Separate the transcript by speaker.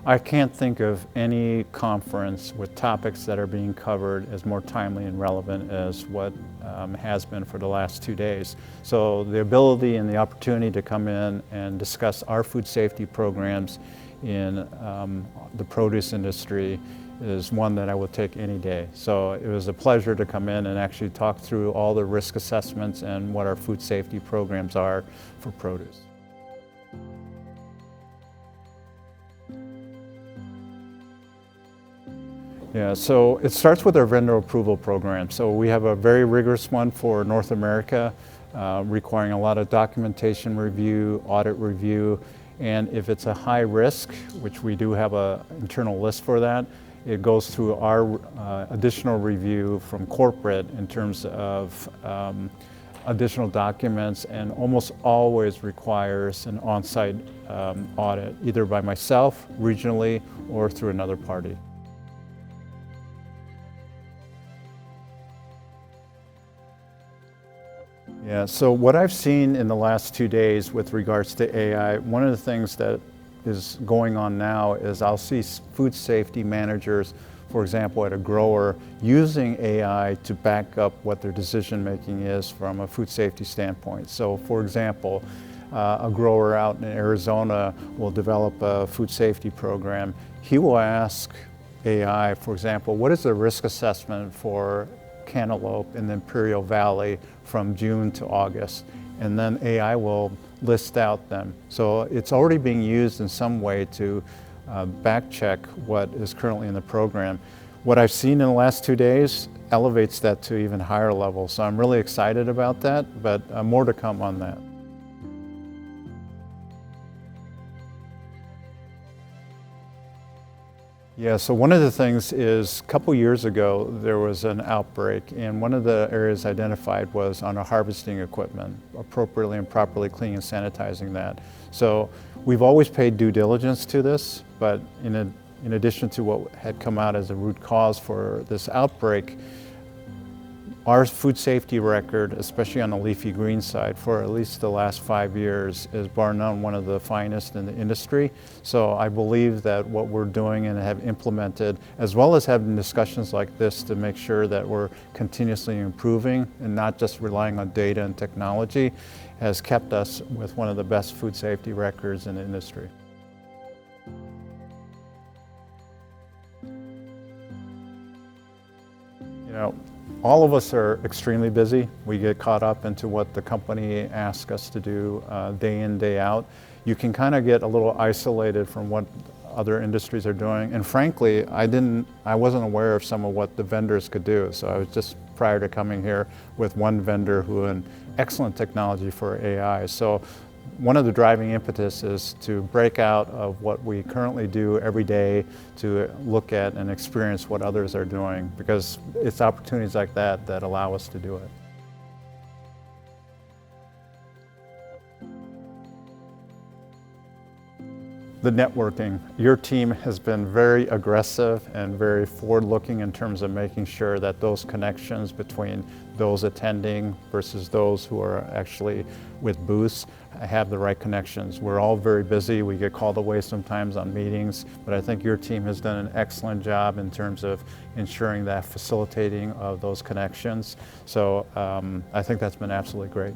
Speaker 1: I can't think of any conference with topics that are being covered as more timely and relevant as what has been for the last 2 days. So the ability and the opportunity to come in and discuss our food safety programs in the produce industry is one that I will take any day. So it was a pleasure to come in and actually talk through all the risk assessments and what our food safety programs are for produce. Yeah, so it starts with our vendor approval program. So we have a very rigorous one for North America, requiring a lot of documentation review, audit review, and if it's a high risk, which we do have an internal list for that, it goes through our additional review from corporate in terms of additional documents, and almost always requires an on-site audit, either by myself, regionally, or through another party. Yeah, so what I've seen in the last 2 days with regards to AI, one of the things that is going on now is I'll see food safety managers, for example, at a grower, using AI to back up what their decision making is from a food safety standpoint. So for example, a grower out in Arizona will develop a food safety program. He will ask AI, for example, what is the risk assessment for cantaloupe in the Imperial Valley from June to August, and then AI will list out them. So it's already being used in some way to back check what is currently in the program. What I've seen in the last 2 days elevates that to even higher levels. So I'm really excited about that, but more to come on that. Yeah, so one of the things is a couple years ago there was an outbreak, and one of the areas identified was on our harvesting equipment, appropriately and properly cleaning and sanitizing that. So we've always paid due diligence to this, but in addition to what had come out as a root cause for this outbreak, our food safety record, especially on the leafy green side, for at least the last 5 years is bar none one of the finest in the industry. So I believe that what we're doing and have implemented, as well as having discussions like this to make sure that we're continuously improving and not just relying on data and technology, has kept us with one of the best food safety records in the industry. You know, all of us are extremely busy. We get caught up into what the company asks us to do day in, day out. You can kind of get a little isolated from what other industries are doing. And frankly, I wasn't aware of some of what the vendors could do. So I was just, prior to coming here, with one vendor who had excellent technology for AI. So one of the driving impetus is to break out of what we currently do every day to look at and experience what others are doing, because it's opportunities like that that allow us to do it. The networking. Your team has been very aggressive and very forward-looking in terms of making sure that those connections between those attending versus those who are actually with booths have the right connections. We're all very busy. We get called away sometimes on meetings, but I think your team has done an excellent job in terms of ensuring that facilitating of those connections. So I think that's been absolutely great.